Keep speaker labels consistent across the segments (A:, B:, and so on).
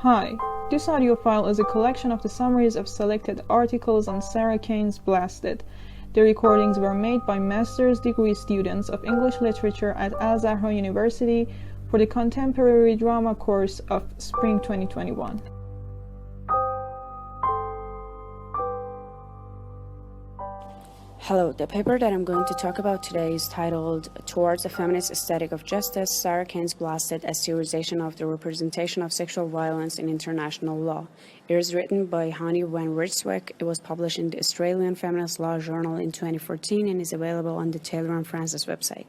A: Hi, this audio file is a collection of the summaries of selected articles on Sarah Kane's Blasted. The recordings were made by master's degree students of English literature at Al Zahra University for the Contemporary Drama course of Spring 2021.
B: Hello, the paper that I'm going to talk about today is titled Towards a Feminist Aesthetic of Justice, Sarah Kane's Blasted, as Theorization of the Representation of Sexual Violence in International Law. It is written by Hani van Rijswijk. It was published in the Australian Feminist Law Journal in 2014 and is available on the Taylor and Francis website.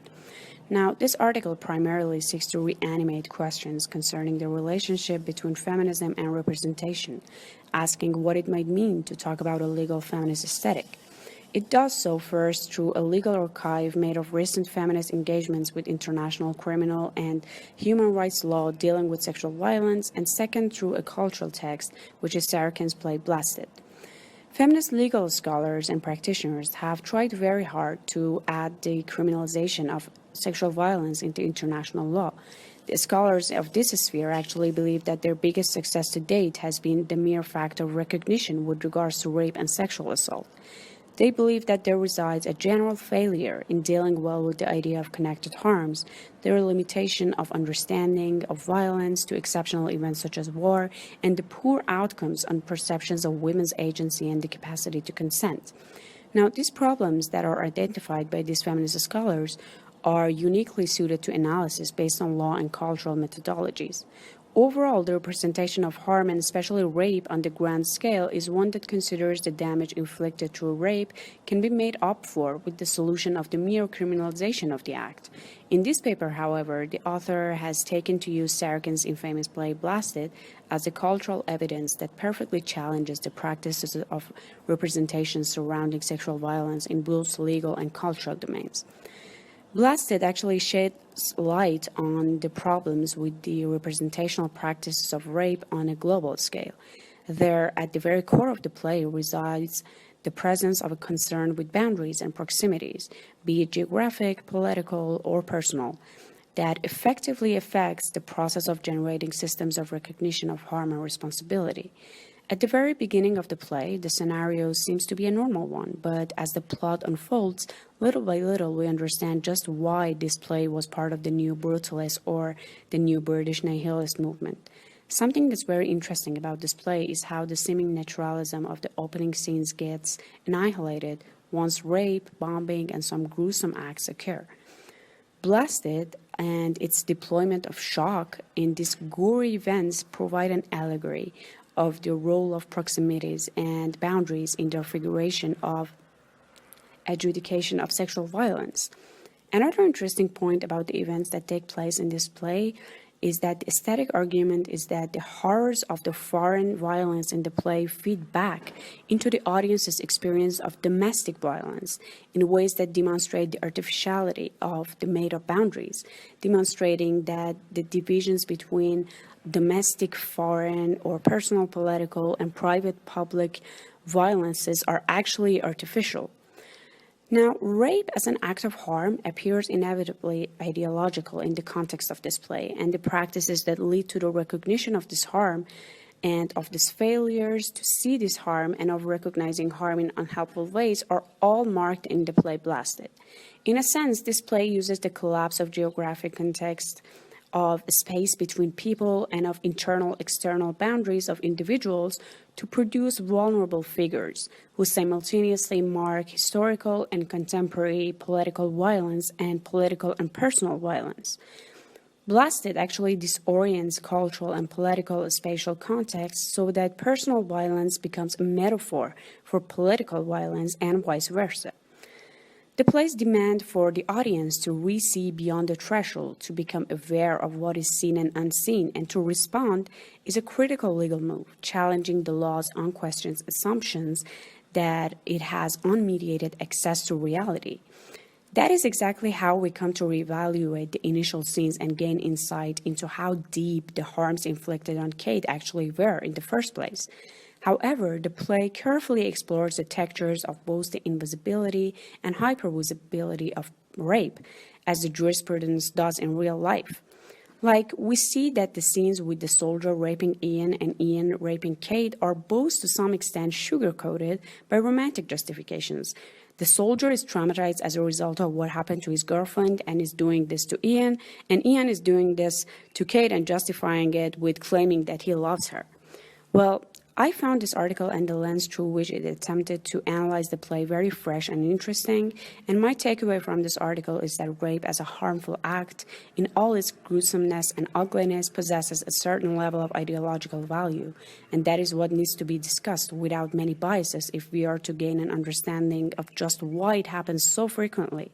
B: Now, this article primarily seeks to reanimate questions concerning the relationship between feminism and representation, asking what it might mean to talk about a legal feminist aesthetic. It does so first through a legal archive made of recent feminist engagements with international criminal and human rights law dealing with sexual violence, and second through a cultural text, which is Sarah Kane's play Blasted. Feminist legal scholars and practitioners have tried very hard to add the criminalization of sexual violence into international law. The scholars of this sphere actually believe that their biggest success to date has been the mere fact of recognition with regards to rape and sexual assault. They believe that there resides a general failure in dealing well with the idea of connected harms, their limitation of understanding of violence to exceptional events such as war, and the poor outcomes on perceptions of women's agency and the capacity to consent. Now, these problems that are identified by these feminist scholars are uniquely suited to analysis based on law and cultural methodologies. Overall, the representation of harm, and especially rape on the grand scale, is one that considers the damage inflicted through rape can be made up for with the solution of the mere criminalization of the act. In this paper, however, the author has taken to use Sarah Kane's infamous play Blasted as a cultural evidence that perfectly challenges the practices of representation surrounding sexual violence in both legal and cultural domains. Blasted actually sheds light on the problems with the representational practices of rape on a global scale. There, at the very core of the play, resides the presence of a concern with boundaries and proximities, be it geographic, political, or personal, that effectively affects the process of generating systems of recognition of harm and responsibility. At the very beginning of the play, the scenario seems to be a normal one, but as the plot unfolds, little by little we understand just why this play was part of the new brutalist or the new British nihilist movement. Something that's very interesting about this play is how the seeming naturalism of the opening scenes gets annihilated once rape, bombing, and some gruesome acts occur. Blasted and its deployment of shock in these gory events provide an allegory of the role of proximities and boundaries in the figuration of adjudication of sexual violence. Another interesting point about the events that take place in this play is that the aesthetic argument is that the horrors of the foreign violence in the play feed back into the audience's experience of domestic violence in ways that demonstrate the artificiality of the made-up boundaries, demonstrating that the divisions between domestic, foreign, or personal, political, and private public violences are actually artificial. Now, rape as an act of harm appears inevitably ideological in the context of this play, and the practices that lead to the recognition of this harm and of these failures to see this harm and of recognizing harm in unhelpful ways are all marked in the play Blasted. In a sense, this play uses the collapse of geographic context, of space between people, and of internal-external boundaries of individuals to produce vulnerable figures who simultaneously mark historical and contemporary political violence and political and personal violence. Blasted actually disorients cultural and political spatial context so that personal violence becomes a metaphor for political violence and vice versa. The play's demand for the audience to re-see beyond the threshold, to become aware of what is seen and unseen, and to respond is a critical legal move, challenging the law's unquestioned assumptions that it has unmediated access to reality. That is exactly how we come to reevaluate the initial scenes and gain insight into how deep the harms inflicted on Kate actually were in the first place. However, the play carefully explores the textures of both the invisibility and hypervisibility of rape, as the jurisprudence does in real life. Like, we see that the scenes with the soldier raping Ian and Ian raping Kate are both to some extent sugar-coated by romantic justifications. The soldier is traumatized as a result of what happened to his girlfriend and is doing this to Ian, and Ian is doing this to Kate and justifying it with claiming that he loves her. Well, I found this article and the lens through which it attempted to analyze the play very fresh and interesting, and my takeaway from this article is that rape as a harmful act, in all its gruesomeness and ugliness, possesses a certain level of ideological value, and that is what needs to be discussed without many biases if we are to gain an understanding of just why it happens so frequently.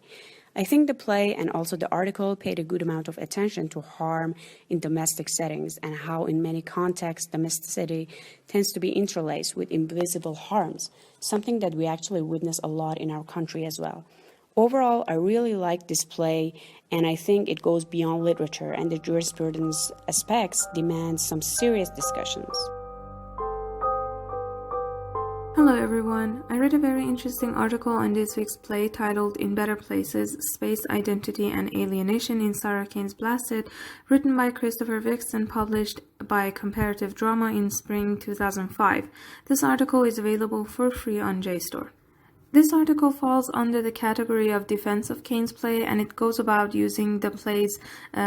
B: I think the play and also the article paid a good amount of attention to harm in domestic settings and how in many contexts domesticity tends to be interlaced with invisible harms, something that we actually witness a lot in our country as well. Overall, I really like this play, and I think it goes beyond literature, and the jurisprudence aspects demand some serious discussions.
C: Hello everyone, I read a very interesting article on this week's play titled In Better Places, Space, Identity and Alienation in Sarah Kane's Blasted, written by Christopher Wicks and published by Comparative Drama in spring 2005. This article is available for free on JSTOR. This article falls under the category of defense of Kane's play, and it goes about using the play's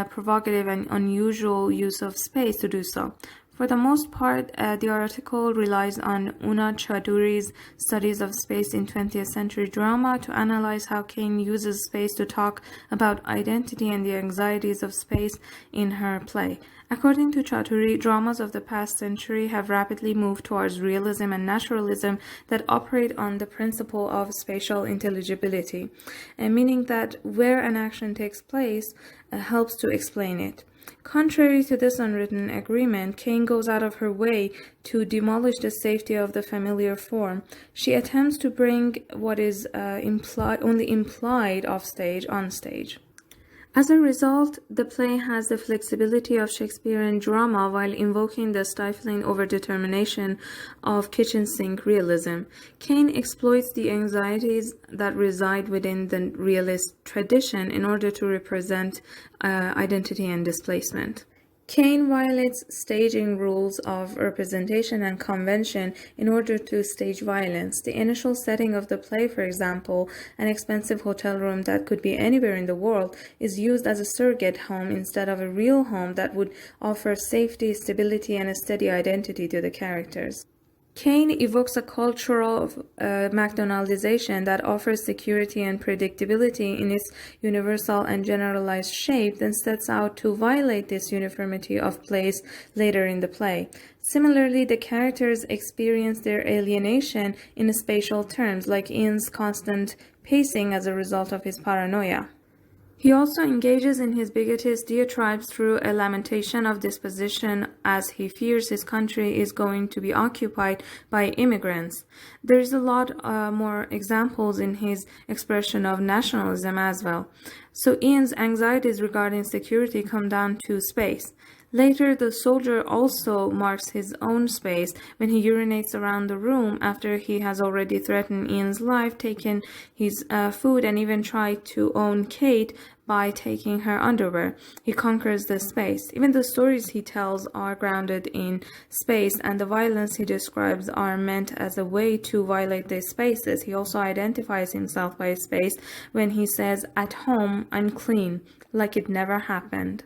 C: provocative and unusual use of space to do so. For the most part, the article relies on Una Chaudhuri's studies of space in 20th century drama to analyze how Kane uses space to talk about identity and the anxieties of space in her play. According to Chaudhuri, dramas of the past century have rapidly moved towards realism and naturalism that operate on the principle of spatial intelligibility, meaning that where an action takes place helps to explain it. Contrary to this unwritten agreement, Kane goes out of her way to demolish the safety of the familiar form. She attempts to bring what is only implied offstage on stage. As a result, the play has the flexibility of Shakespearean drama while invoking the stifling overdetermination of kitchen sink realism. Kane exploits the anxieties that reside within the realist tradition in order to represent identity and displacement. Kane violates staging rules of representation and convention in order to stage violence. The initial setting of the play, for example, an expensive hotel room that could be anywhere in the world, is used as a surrogate home instead of a real home that would offer safety, stability, and a steady identity to the characters. Kane evokes a culture of McDonaldization that offers security and predictability in its universal and generalized shape, then sets out to violate this uniformity of place later in the play. Similarly, the characters experience their alienation in spatial terms, like Ian's constant pacing as a result of his paranoia. He also engages in his bigotist diatribes through a lamentation of disposition as he fears his country is going to be occupied by immigrants. There is a lot more examples in his expression of nationalism as well. So Ian's anxieties regarding security come down to space. Later, the soldier also marks his own space when he urinates around the room after he has already threatened Ian's life, taken his food, and even tried to own Kate by taking her underwear. He conquers the space. Even the stories he tells are grounded in space, and the violence he describes are meant as a way to violate these spaces. He also identifies himself by space when he says, "At home, I'm clean," like it never happened.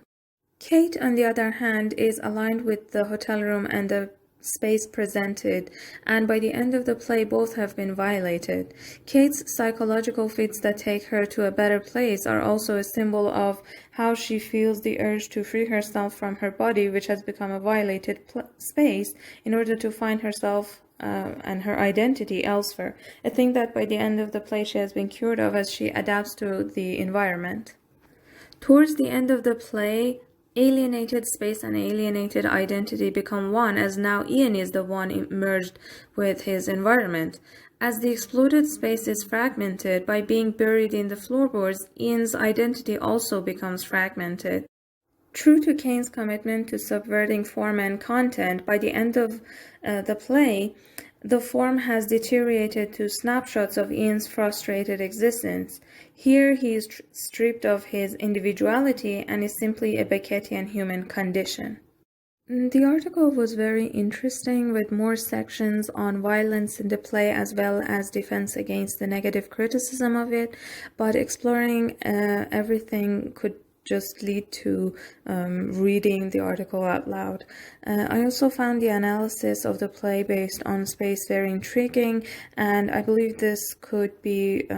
C: Kate, on the other hand, is aligned with the hotel room and the space presented, and by the end of the play both have been violated. Kate's psychological fits that take her to a better place are also a symbol of how she feels the urge to free herself from her body, which has become a violated space, in order to find herself and her identity elsewhere, a thing that by the end of the play she has been cured of as she adapts to the environment. Towards the end of the play, alienated space and alienated identity become one, as now Ian is the one merged with his environment. As the exploded space is fragmented by being buried in the floorboards, Ian's identity also becomes fragmented. True to Kane's commitment to subverting form and content, by the end of the play, The form has deteriorated to snapshots of Ian's frustrated existence. Here he is stripped of his individuality and is simply a Beckettian human condition. The article was very interesting, with more sections on violence in the play as well as defense against the negative criticism of it, but exploring everything could just lead to reading the article out loud. I also found the analysis of the play based on space very intriguing, and I believe this could be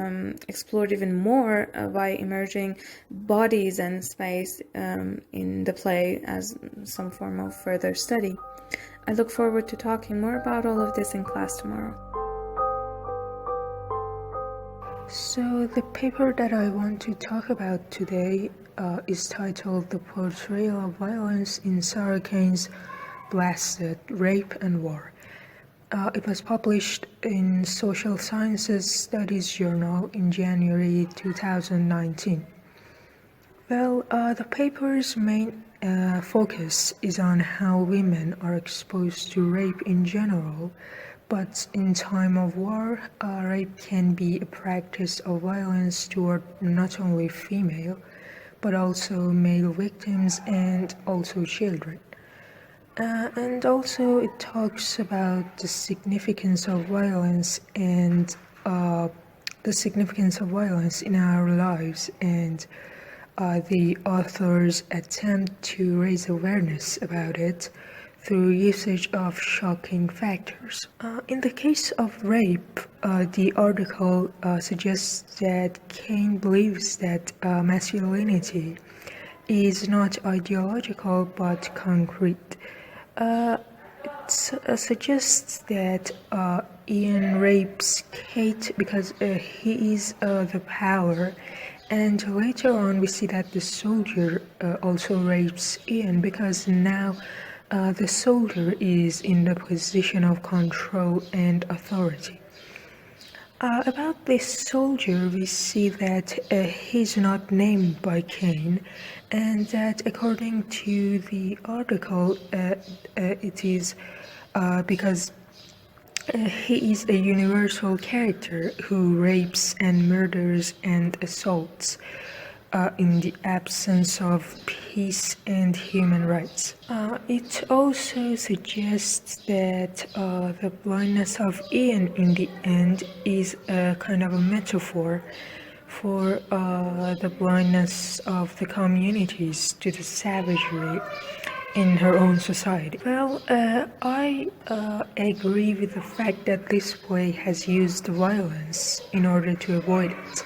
C: explored even more by emerging bodies and space in the play as some form of further study. I look forward to talking more about all of this in class tomorrow.
D: So the paper that I want to talk about today is titled The Portrayal of Violence in Sarah Kane's Blasted Rape and War. It was published in Social Sciences Studies Journal in January 2019. Well, the paper's main focus is on how women are exposed to rape in general, but in time of war, rape can be a practice of violence toward not only female, but also male victims and also children. And also it talks about the significance of violence and the significance of violence in our lives, and the authors attempt to raise awareness about it through usage of shocking factors. In the case of rape, the article suggests that Kane believes that masculinity is not ideological but concrete. It suggests that Ian rapes Kate because he is the power, and later on we see that the soldier also rapes Ian because now the soldier is in the position of control and authority. About this soldier, we see that he's not named by Kane, and that according to the article, it is because he is a universal character who rapes and murders and assaults in the absence of peace and human rights. It also suggests that the blindness of Ian in the end is a kind of a metaphor for the blindness of the communities to the savagery in her own society. Well, I agree with the fact that this play has used violence in order to avoid it.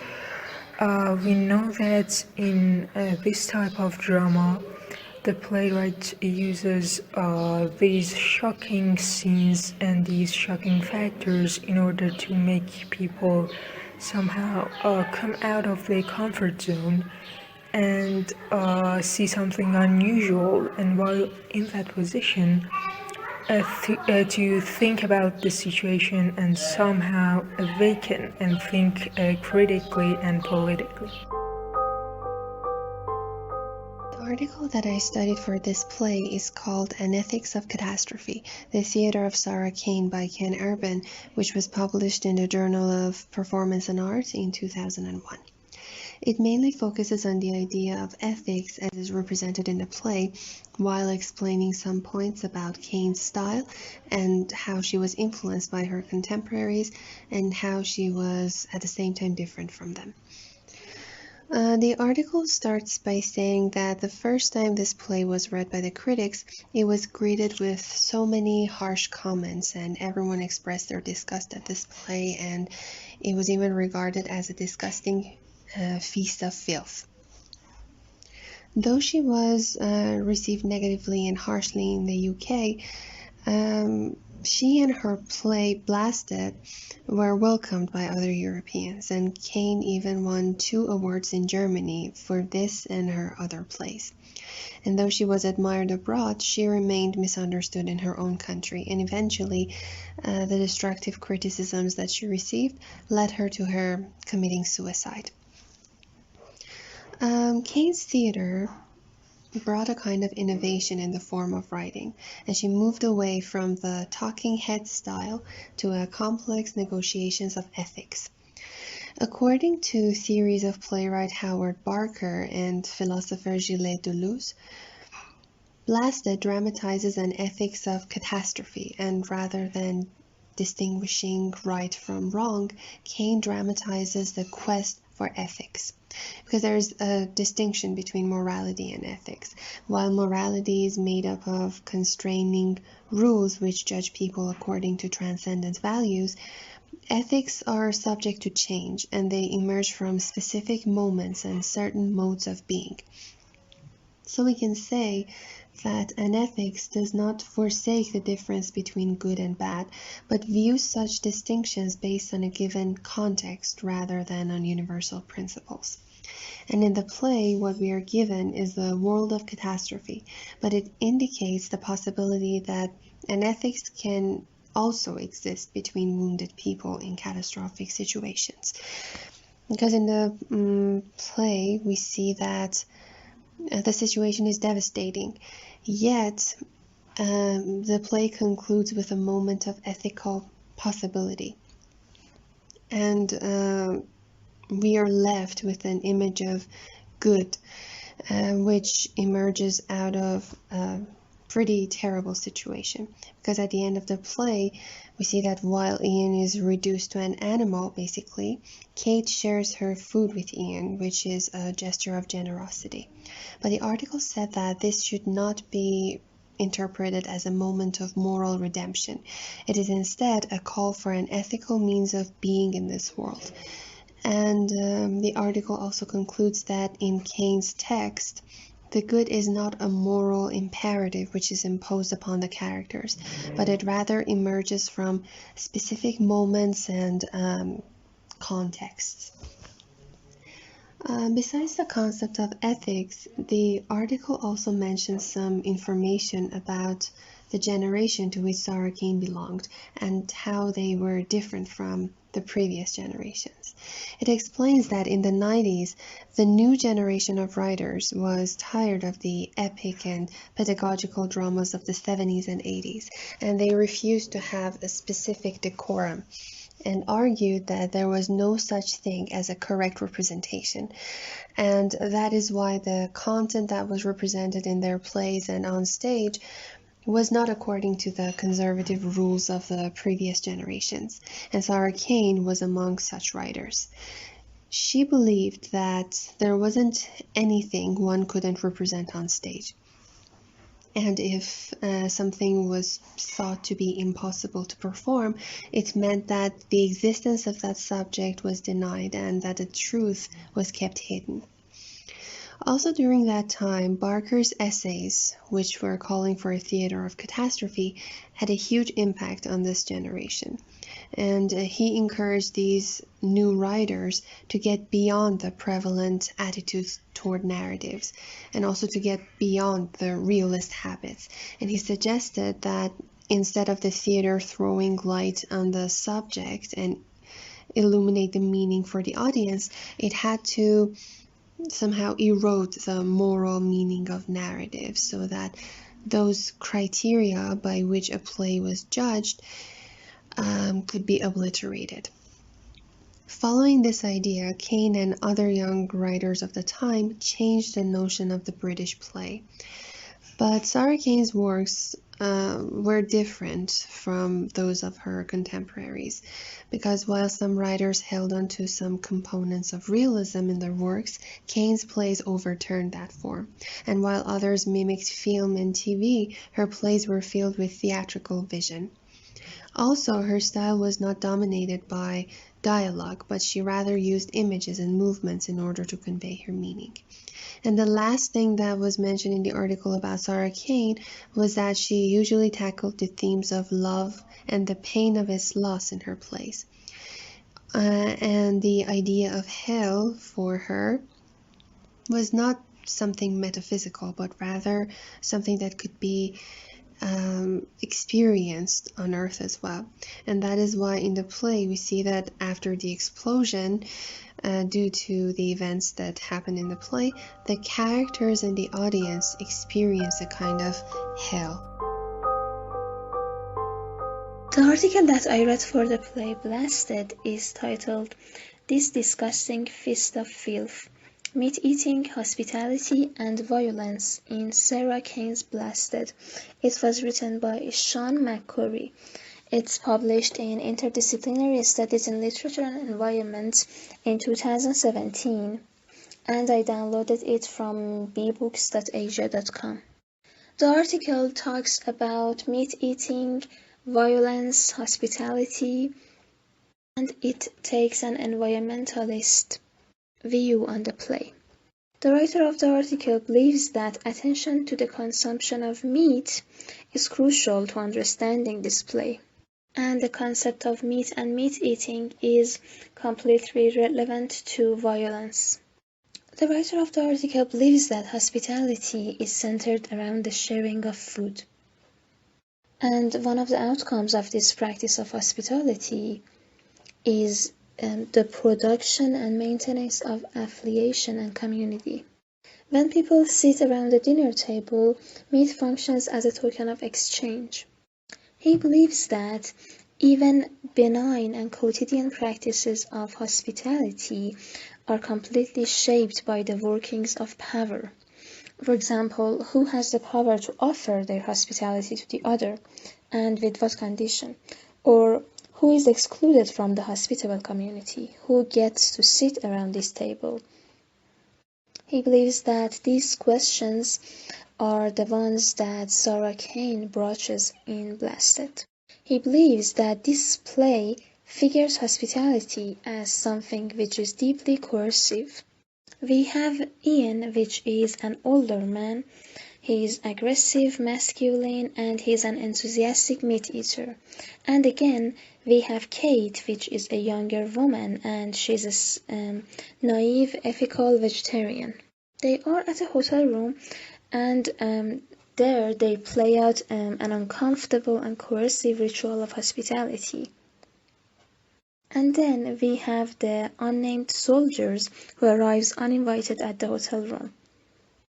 D: We know that in this type of drama, the playwright uses these shocking scenes and these shocking factors in order to make people somehow come out of their comfort zone and see something unusual, and while in that position, to think about the situation and somehow awaken and think critically and politically.
E: The article that I studied for this play is called An Ethics of Catastrophe, The Theatre of Sarah Kane by Ken Urban, which was published in the Journal of Performance and Art in 2001. It mainly focuses on the idea of ethics as is represented in the play, while explaining some points about Kane's style and how she was influenced by her contemporaries and how she was at the same time different from them. The article starts by saying that the first time this play was read by the critics, it was greeted with so many harsh comments, and everyone expressed their disgust at this play, and it was even regarded as a disgusting feast of filth. Though she was received negatively and harshly in the UK, she and her play Blasted were welcomed by other Europeans, and Kane even won 2 awards in Germany for this and her other plays. And though she was admired abroad, she remained misunderstood in her own country, and eventually the destructive criticisms that she received led her to her committing suicide. Kane's theater brought a kind of innovation in the form of writing, and she moved away from the talking head style to a complex negotiations of ethics. According to theories of playwright Howard Barker and philosopher Gilles Deleuze, Blasted dramatizes an ethics of catastrophe, and rather than distinguishing right from wrong, Kane dramatizes the quest for ethics. Because there's a distinction between morality and ethics. While morality is made up of constraining rules which judge people according to transcendent values, ethics are subject to change, and they emerge from specific moments and certain modes of being. So we can say that an ethics does not forsake the difference between good and bad, but views such distinctions based on a given context rather than on universal principles. And in the play, what we are given is the world of catastrophe, but it indicates the possibility that an ethics can also exist between wounded people in catastrophic situations. Because in the play, we see that the situation is devastating, yet the play concludes with a moment of ethical possibility. And we are left with an image of good, which emerges out of a pretty terrible situation. Because at the end of the play, we see that while Ian is reduced to an animal, basically, Kate shares her food with Ian, which is a gesture of generosity. But the article said that this should not be interpreted as a moment of moral redemption. It is instead a call for an ethical means of being in this world. And the article also concludes that in Kane's text, the good is not a moral imperative which is imposed upon the characters, but it rather emerges from specific moments and contexts. Besides the concept of ethics, the article also mentions some information about the generation to which Sarah Kane belonged and how they were different from the previous generations. It explains that in the 90s, the new generation of writers was tired of the epic and pedagogical dramas of the 70s and 80s, and they refused to have a specific decorum, and argued that there was no such thing as a correct representation. And that is why the content that was represented in their plays and on stage was not according to the conservative rules of the previous generations, and Sarah Kane was among such writers. She believed that there wasn't anything one couldn't represent on stage. And if something was thought to be impossible to perform, it meant that the existence of that subject was denied and that the truth was kept hidden. Also during that time, Barker's essays, which were calling for a theater of catastrophe, had a huge impact on this generation. And he encouraged these new writers to get beyond the prevalent attitudes toward narratives and also to get beyond the realist habits. And he suggested that instead of the theater throwing light on the subject and illuminate the meaning for the audience, it had to somehow erode the moral meaning of narrative so that those criteria by which a play was judged could be obliterated. Following this idea, Kane and other young writers of the time changed the notion of the British play. But Sarah Kane's works were different from those of her contemporaries, because while some writers held on to some components of realism in their works, Kane's plays overturned that form, and while others mimicked film and TV, her plays were filled with theatrical vision. Also, her style was not dominated by dialogue, but she rather used images and movements in order to convey her meaning. And the last thing that was mentioned in the article about Sarah Kane was that she usually tackled the themes of love and the pain of its loss in her plays. And the idea of hell for her was not something metaphysical, but rather something that could be experienced on Earth as well. And that is why in the play we see that after the explosion, due to the events that happen in the play, the characters and the audience experience a kind of hell.
F: The article that I read for the play Blasted is titled "This Disgusting Feast of Filth: Meat-Eating, Hospitality, and Violence in Sarah Kane's Blasted." It was written by Sean McCurry. It's published in Interdisciplinary Studies in Literature and Environment in 2017, and I downloaded it from bbooks.asia.com. The article talks about meat-eating, violence, hospitality, and it takes an environmentalist view on the play. The writer of the article believes that attention to the consumption of meat is crucial to understanding this play, and the concept of meat and meat-eating is completely relevant to violence. The writer of the article believes that hospitality is centered around the sharing of food. And one of the outcomes of this practice of hospitality is the production and maintenance of affiliation and community. When people sit around the dinner table, meat functions as a token of exchange. He believes that even benign and quotidian practices of hospitality are completely shaped by the workings of power. For example, who has the power to offer their hospitality to the other, and with what condition? Or who is excluded from the hospitable community? Who gets to sit around this table? He believes that these questions are the ones that Sarah Kane broaches in Blasted. He believes that this play figures hospitality as something which is deeply coercive. We have Ian, which is an older man. He is aggressive, masculine, and he is an enthusiastic meat-eater. And again, we have Kate, which is a younger woman, and she's a naive, ethical vegetarian. They are at a hotel room, and there they play out an uncomfortable and coercive ritual of hospitality. And then we have the unnamed soldiers who arrives uninvited at the hotel room.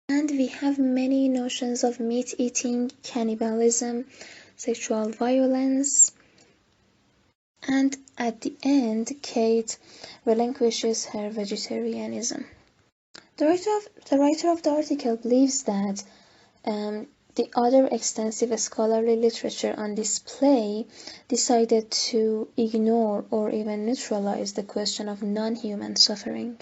F: And we have many notions of meat-eating, cannibalism, sexual violence, and at the end, Kate relinquishes her vegetarianism. The writer of the article believes that the other extensive scholarly literature on this play decided to ignore or even neutralize the question of non-human suffering.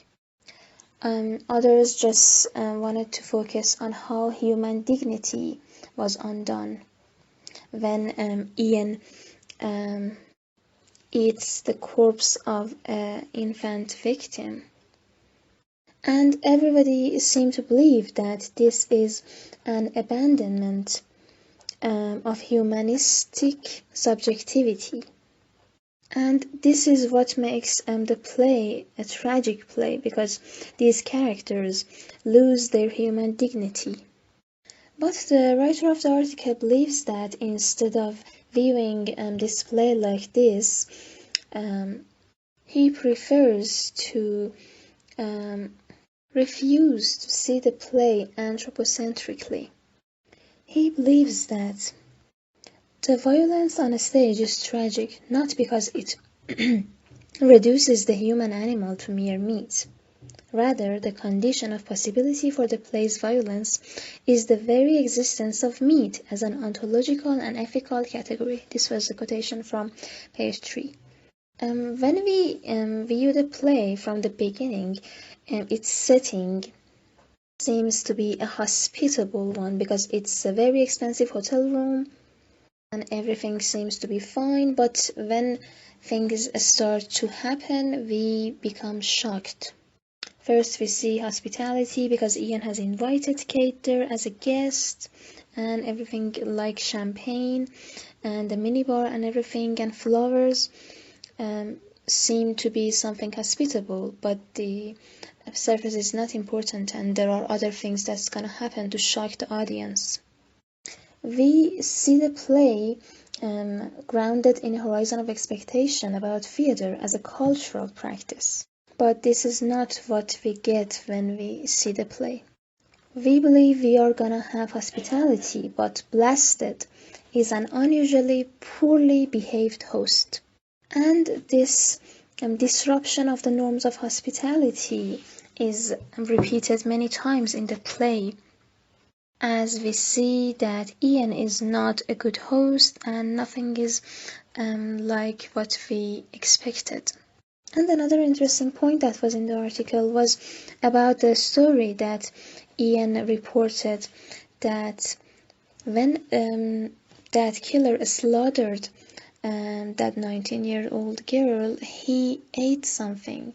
F: Others just wanted to focus on how human dignity was undone when Ian eats the corpse of an infant victim. And everybody seemed to believe that this is an abandonment of humanistic subjectivity. And this is what makes the play a tragic play, because these characters lose their human dignity. But the writer of the article believes that instead of viewing this play like this, he prefers to refuse to see the play anthropocentrically. He believes that the violence on a stage is tragic not because it reduces the human animal to mere meat. Rather, the condition of possibility for the play's violence is the very existence of meat as an ontological and ethical category. This was a quotation from page 3. When we view the play from the beginning, its setting seems to be a hospitable one because it's a very expensive hotel room and everything seems to be fine, but when things start to happen, we become shocked. First, we see hospitality because Ian has invited Kate there as a guest, and everything like champagne and the minibar and everything and flowers seem to be something hospitable, but the surface is not important and there are other things that's gonna happen to shock the audience. We see the play grounded in a horizon of expectation about theater as a cultural practice. but this is not what we get when we see the play. We believe we are gonna have hospitality, but Blasted is an unusually poorly behaved host. And this disruption of the norms of hospitality is repeated many times in the play, as we see that Ian is not a good host and nothing is like what we expected. And another interesting point that was in the article was about the story that Ian reported, that when that killer slaughtered that 19-year-old girl, he ate something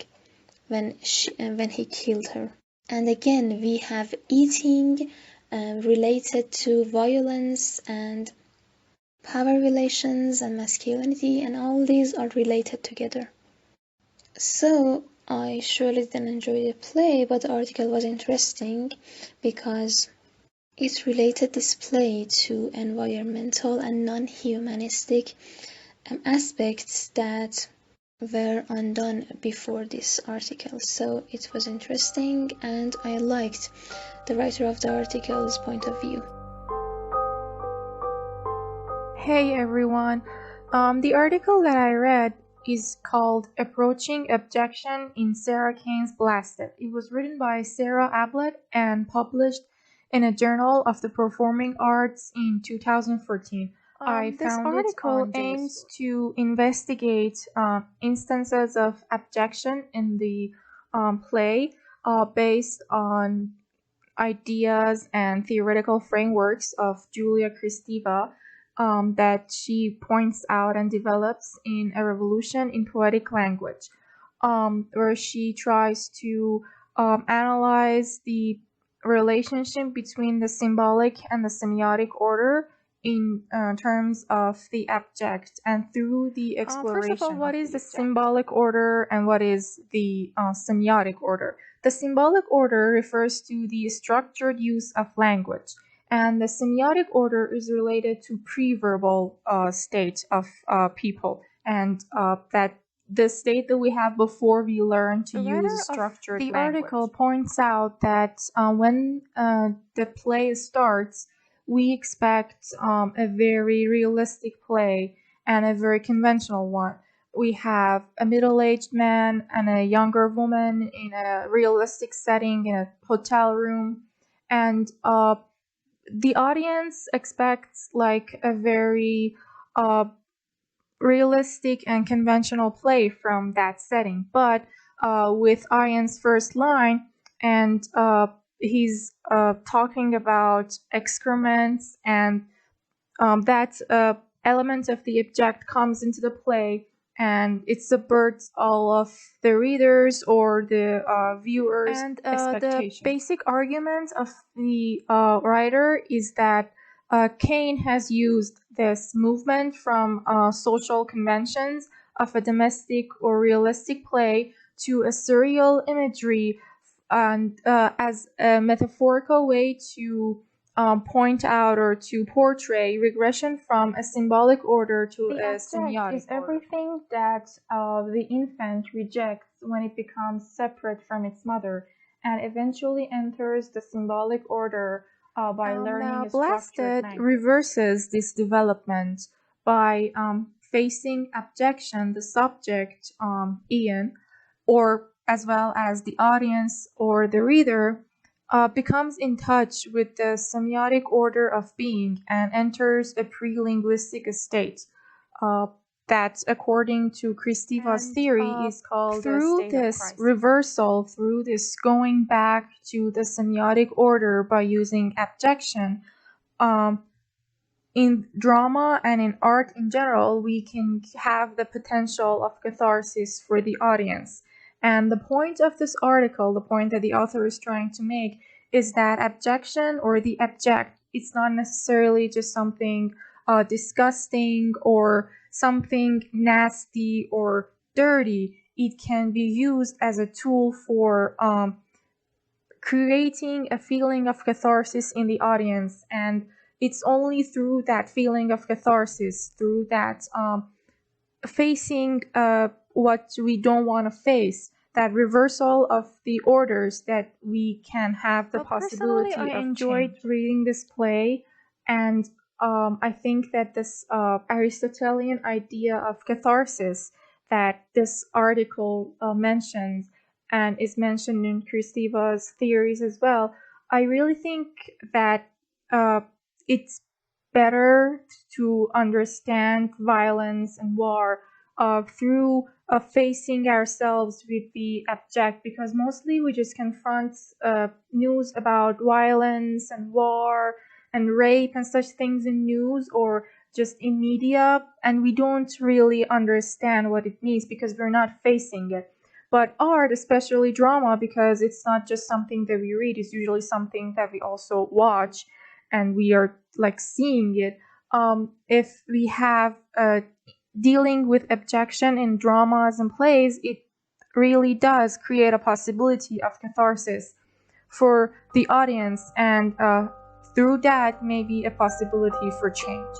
F: when he killed her. And again, we have eating related to violence and power relations and masculinity, and all these are related together. So I surely didn't enjoy the play, but the article was interesting because it related this play to environmental and non-humanistic aspects that were undone before this article. So it was interesting, and I liked the writer of the article's point of view.
G: Hey everyone, the article that I read is called Approaching Objection in Sarah Kane's Blasted. It was written by Sarah Ablett and published in a Journal of the Performing Arts in 2014. This article aims to investigate instances of abjection in the play based on ideas and theoretical frameworks of Julia Kristeva that she points out and develops in A Revolution in Poetic Language, where she tries to analyze the relationship between the symbolic and the semiotic order in terms of the abject, and through the exploration. First of all, what is the symbolic order and what is the semiotic order? The symbolic order refers to the structured use of language, and the semiotic order is related to pre-verbal state of people, and that the state that we have before we learn to use structured language. The article points out that when the play starts, we expect a very realistic play and a very conventional one. We have a middle-aged man and a younger woman in a realistic setting in a hotel room, and the audience expects like a very realistic and conventional play from that setting. But with Ian's first line, and he's talking about excrements, and that element of the object comes into the play, and it subverts all of the readers or the viewers' expectations. The basic argument of the writer is that Kane has used this movement from social conventions of a domestic or realistic play to a surreal imagery, and as a metaphorical way to point out or to portray regression from a symbolic order to a semiotic is order. Everything that the infant rejects when it becomes separate from its mother and eventually enters the symbolic order by learning a structured language. Reverses this development by facing abjection, the subject, Ian, or as well as the audience or the reader, becomes in touch with the semiotic order of being and enters a pre-linguistic state that, according to Kristeva's theory, is called through this reversal, through this going back to the semiotic order by using abjection. In drama and in art in general, we can have the potential of catharsis for the audience. And the point of this article, the point that the author is trying to make, is that abjection or the abject, it's not necessarily just something disgusting or something nasty or dirty. It can be used as a tool for creating a feeling of catharsis in the audience. And it's only through that feeling of catharsis, through that facing what we don't want to face, that reversal of the orders that we can have the
C: Well,
G: possibility
C: personally, I
G: of
C: enjoyed
G: change. Reading this play, and I think that this Aristotelian idea of catharsis that this article mentions and is mentioned in Kristiva's theories as well, I really think that it's better to understand violence and war through facing ourselves with the abject, because mostly we just confront news about violence and war and rape and such things in news or just in media, and we don't really understand what it means because we're not facing it. But art, especially drama, because it's not just something that we read, it's usually something that we also watch and we are like seeing it. If we have dealing with objection in dramas and plays, it really does create a possibility of catharsis for the audience, and through that, maybe a possibility for change.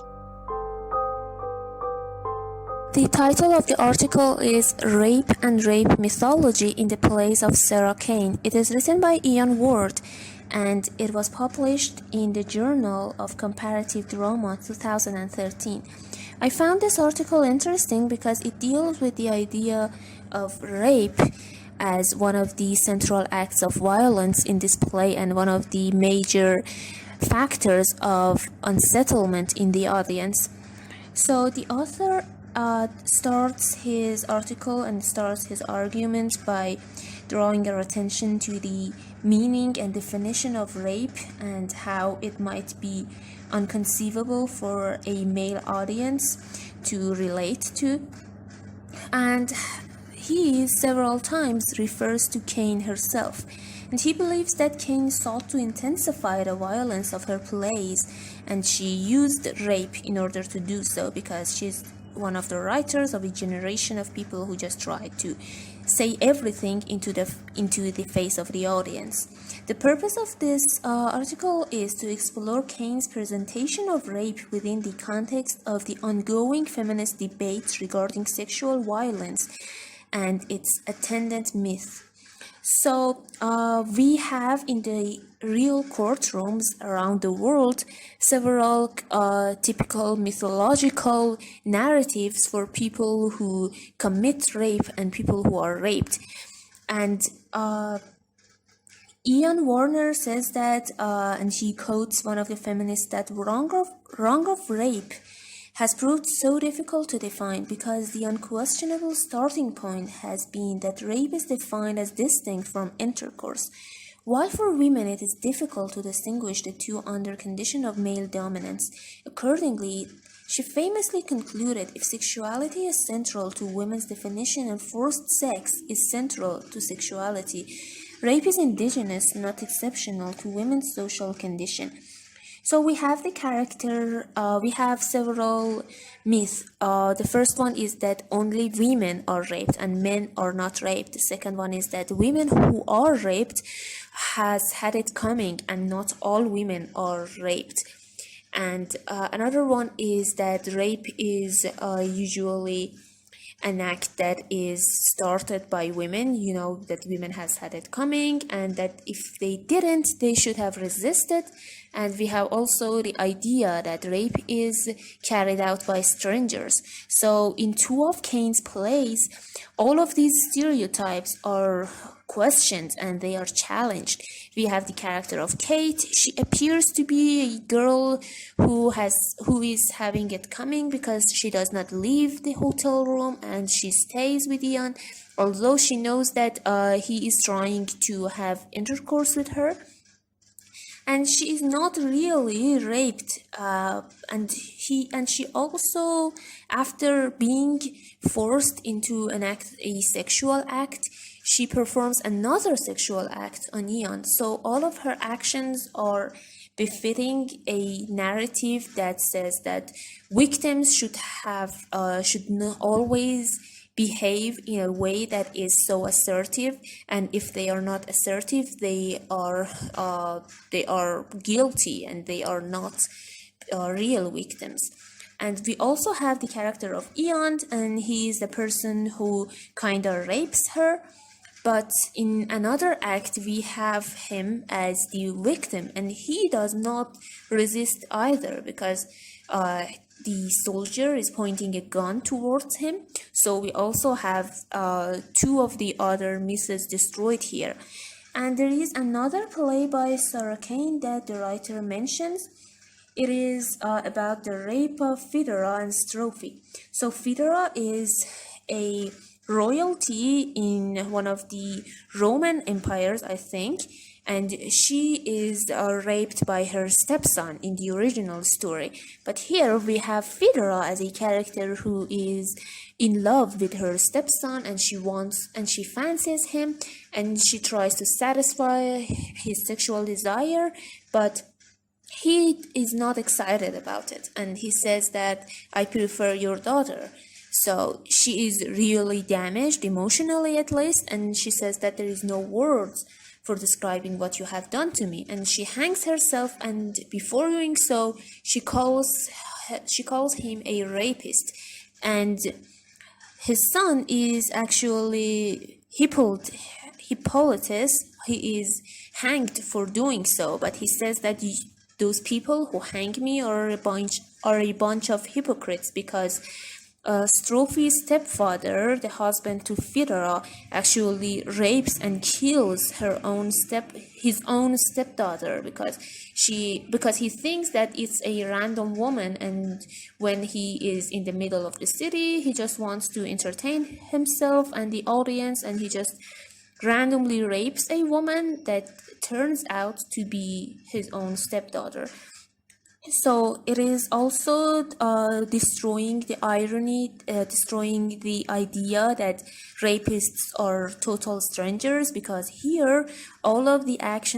H: The title of the article is Rape and Rape Mythology in the Plays of Sarah Kane. It is written by Ian Ward and it was published in the Journal of Comparative Drama 2013. I found this article interesting because it deals with the idea of rape as one of the central acts of violence in this play and one of the major factors of unsettlement in the audience. So the author starts his article and starts his argument by drawing our attention to the meaning and definition of rape and how it might be unconceivable for a male audience to relate to. And he several times refers to Kane herself, and he believes that Kane sought to intensify the violence of her plays, and she used rape in order to do so because she's one of the writers of a generation of people who just tried to say everything into the face of the audience. The purpose of this article is to explore Kane's presentation of rape within the context of the ongoing feminist debates regarding sexual violence and its attendant myth. So we have in the real courtrooms around the world several typical mythological narratives for people who commit rape and people who are raped. And Ian Warner says that, and he quotes one of the feminists, that wrong of rape has proved so difficult to define because the unquestionable starting point has been that rape is defined as distinct from intercourse, while for women it is difficult to distinguish the two under condition of male dominance. Accordingly, she famously concluded, if sexuality is central to women's definition and forced sex is central to sexuality, rape is indigenous, not exceptional to women's social condition. So we have the character, we have several myths. The first one is that only women are raped and men are not raped. The second one is that women who are raped has had it coming and not all women are raped. And another one is that rape is usually an act that is started by women, that women has had it coming, and that if they didn't, they should have resisted. And we have also the idea that rape is carried out by strangers. So in two of Kane's plays, all of these stereotypes are questioned and they are challenged. We have the character of Kate. She appears to be a girl who is having it coming because she does not leave the hotel room and she stays with Ian, although she knows that he is trying to have intercourse with her. And she is not really raped, and she also, after being forced into a sexual act, she performs another sexual act on Ian. So all of her actions are befitting a narrative that says that victims should not always behave in a way that is so assertive, and if they are not assertive, they are guilty and they are not real victims. And we also have the character of Ian, and he is the person who kind of rapes her. But in another act, we have him as the victim, and he does not resist either because the soldier is pointing a gun towards him. So we also have two of the other missiles destroyed here. And there is another play by Sarah Kane that the writer mentions. It is about the rape of Phaedra and Strophe. So Phaedra is a royalty in one of the Roman empires, I think, and she is raped by her stepson in the original story. But here we have Phaedra as a character who is in love with her stepson, and she fancies him, and she tries to satisfy his sexual desire, but he is not excited about it, and he says that I prefer your daughter. So she is really damaged emotionally, at least, and she says that there is no words for describing what you have done to me, and she hangs herself, and before doing so she calls him a rapist. And his son is actually Hippolytus. He is hanged for doing so, but he says that those people who hang me are a bunch of hypocrites, because Strophe's stepfather, the husband to Phaedra, actually rapes and kills his own stepdaughter because he thinks that it's a random woman, and when he is in the middle of the city, he just wants to entertain himself and the audience, and he just randomly rapes a woman that turns out to be his own stepdaughter. So it is also destroying the irony, destroying the idea that rapists are total strangers, because here all of the acts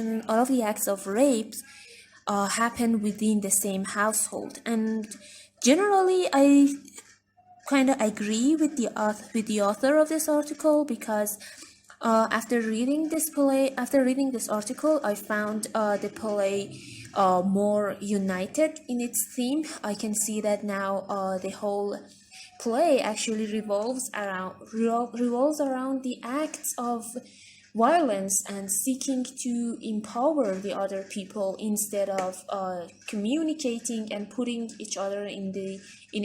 H: of rapes happen within the same household. And generally, I kind of agree with the author of this article, because after reading this article, I found the play more united in its theme. I can see that now the whole play actually revolves around the acts of violence and seeking to empower the other people instead of communicating and putting each other in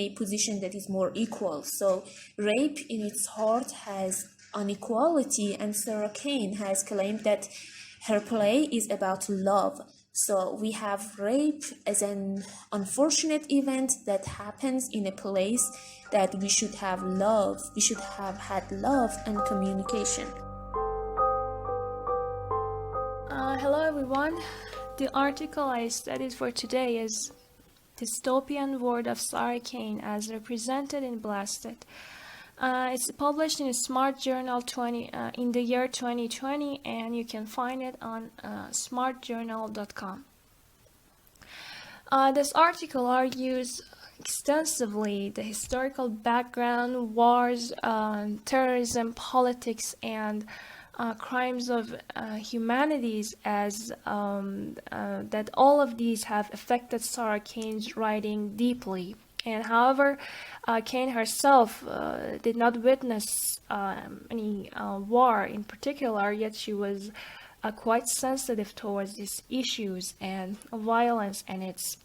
H: a position that is more equal. So rape in its heart has inequality, and Sarah Kane has claimed that her play is about love. So we have rape as an unfortunate event that happens in a place that we should have love. We should have had love and communication.
I: Hello everyone. The article I studied for today is Dystopian World of Sarah Kane as represented in Blasted. It's published in a Smart Journal in the year 2020, and you can find it on smartjournal.com. This article argues extensively the historical background, wars, terrorism, politics, and crimes of humanities, as that all of these have affected Sarah Kane's writing deeply. And however, Kane herself did not witness any war in particular, yet she was quite sensitive towards these issues and violence and its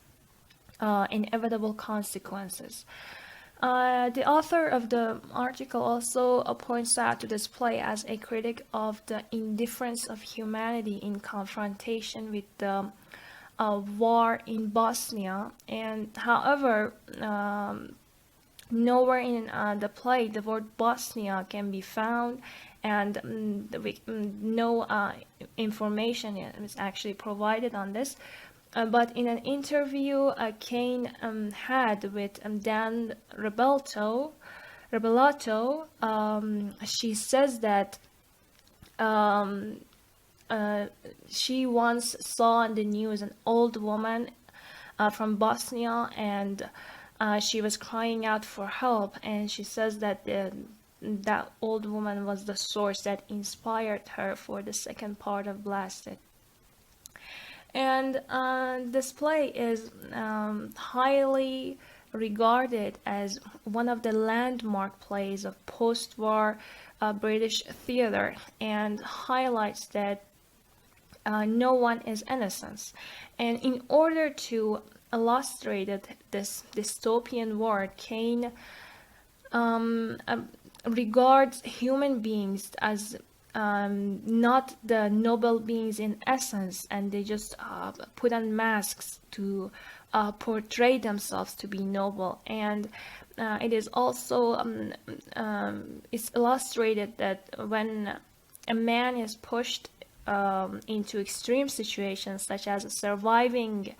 I: inevitable consequences. The author of the article also points out to this play as a critic of the indifference of humanity in confrontation with the war in Bosnia, and however, nowhere in the play the word Bosnia can be found, and no information is actually provided on this. But in an interview Kane had with Dan Rebelato, she says that she once saw on the news an old woman from Bosnia, and she was crying out for help, and she says that that old woman was the source that inspired her for the second part of Blasted. And this play is highly regarded as one of the landmark plays of post-war British theater and highlights that no one is innocent. And in order to illustrate this dystopian world, Kane regards human beings as not the noble beings in essence, and they just put on masks to portray themselves to be noble. And it is also it's illustrated that when a man is pushed into extreme situations such as a surviving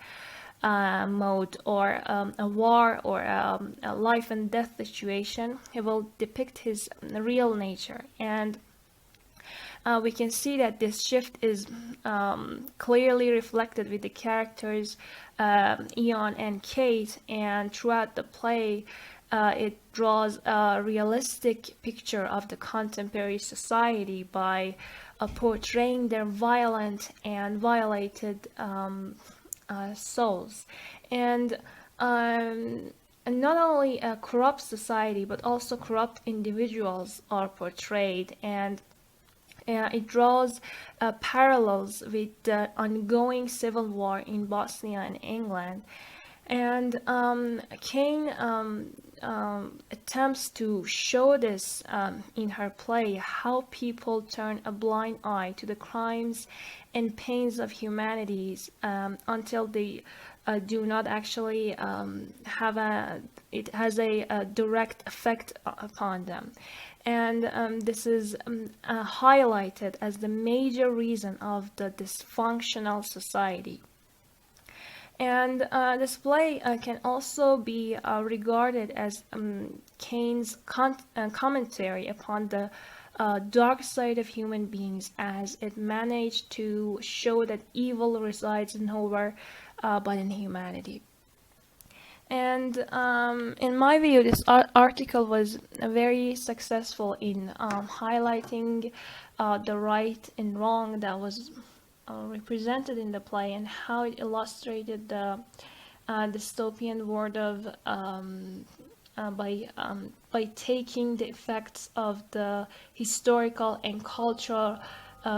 I: mode or a war or a life and death situation, he will depict his real nature. And we can see that this shift is clearly reflected with the characters Ian and Kate, and throughout the play it draws a realistic picture of the contemporary society by portraying their violent and violated souls. And not only a corrupt society but also corrupt individuals are portrayed, and it draws parallels with the ongoing civil war in Bosnia and England. And Kane attempts to show this in her play, how people turn a blind eye to the crimes and pains of humanities until they do not actually it has a direct effect upon them. And this is highlighted as the major reason of the dysfunctional society. And this play can also be regarded as Kane's commentary upon the dark side of human beings, as it managed to show that evil resides nowhere but in humanity. And in my view, this article was very successful in highlighting the right and wrong that was represented in the play, and how it illustrated the dystopian world of by taking the effects of the historical and cultural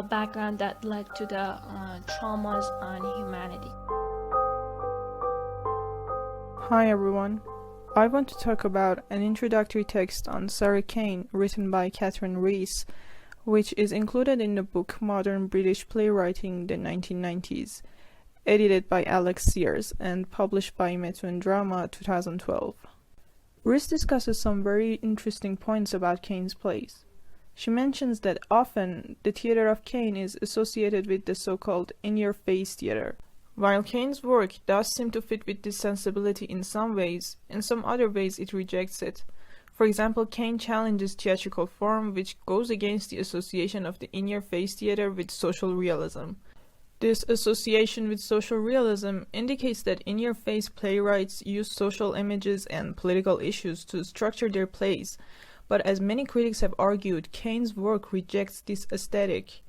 I: background that led to the traumas on humanity.
A: Hi everyone. I want to talk about an introductory text on Sarah Kane written by Catherine Rees, which is included in the book Modern British Playwriting, the 1990s, edited by Alex Sears and published by Metro and Drama 2012. Rees discusses some very interesting points about Kane's plays. She mentions that often the theater of Kane is associated with the so-called in-your-face theater. While Kane's work does seem to fit with this sensibility in some ways, in some other ways it rejects it. For example, Kane challenges theatrical form, which goes against the association of the in-your-face theater with social realism. This association with social realism indicates that in-your-face playwrights use social images and political issues to structure their plays, but as many critics have argued, Kane's work rejects this aesthetic.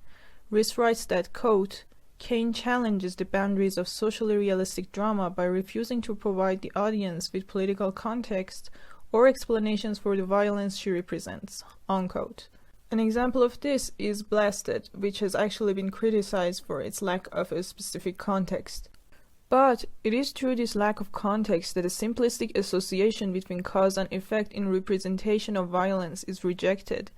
A: Rees writes that, quote, Kane challenges the boundaries of socially realistic drama by refusing to provide the audience with political context or explanations for the violence she represents, unquote. An example of this is Blasted, which has actually been criticized for its lack of a specific context. But it is through this lack of context that a simplistic association between cause and effect in representation of violence is rejected,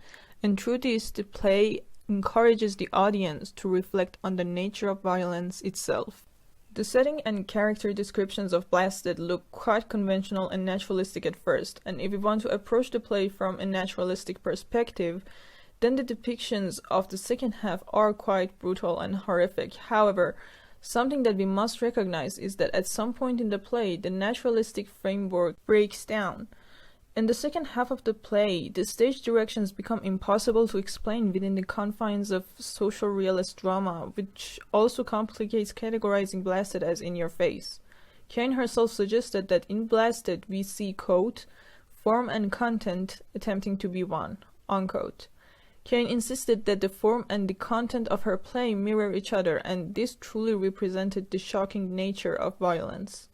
A: and through this the play encourages the audience to reflect on the nature of violence itself. The setting and character descriptions of Blasted look quite conventional and naturalistic at first, and if we want to approach the play from a naturalistic perspective, then the depictions of the second half are quite brutal and horrific. However, something that we must recognize is that at some point in the play, the naturalistic framework breaks down. In the second half of the play, the stage directions become impossible to explain within the confines of social realist drama, which also complicates categorizing Blasted as in your face. Kane herself suggested that in Blasted we see, quote, form and content attempting to be one, unquote. Kane insisted that the form and the content of her play mirror each other, and this truly represented the shocking nature of violence.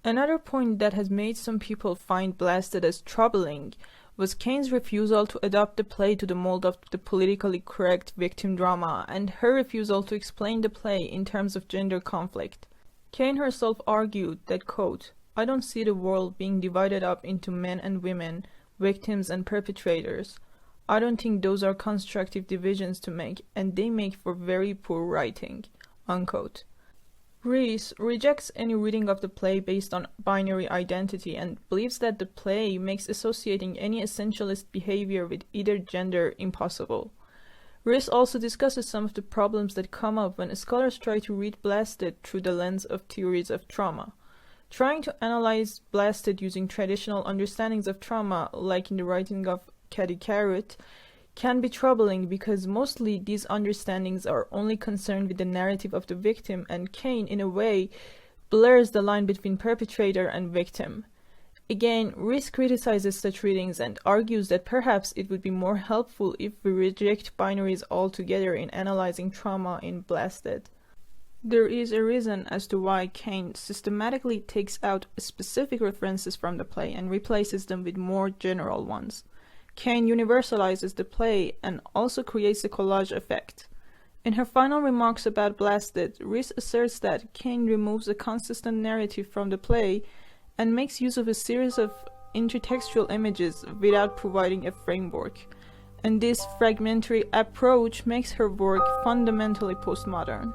A: Another point that has made some people find Blasted as troubling was Kane's refusal to adapt the play to the mold of the politically correct victim drama, and her refusal to explain the play in terms of gender conflict. Kane herself argued that, quote, "I don't see the world being divided up into men and women, victims and perpetrators. I don't think those are constructive divisions to make, and they make for very poor writing," unquote. Rees rejects any reading of the play based on binary identity and believes that the play makes associating any essentialist behavior with either gender impossible. Rees also discusses some of the problems that come up when scholars try to read Blasted through the lens of theories of trauma. Trying to analyze Blasted using traditional understandings of trauma, like in the writing of Cady Carrot, can be troubling because mostly these understandings are only concerned with the narrative of the victim, and Kane, in a way, blurs the line between perpetrator and victim. Again, Rees criticizes such readings and argues that perhaps it would be more helpful if we reject binaries altogether in analyzing trauma in Blasted. There is a reason as to why Kane systematically takes out specific references from the play and replaces them with more general ones. Kane universalizes the play and also creates a collage effect. In her final remarks about Blasted, Rees asserts that Kane removes a consistent narrative from the play and makes use of a series of intertextual images without providing a framework, and this fragmentary approach makes her work fundamentally postmodern.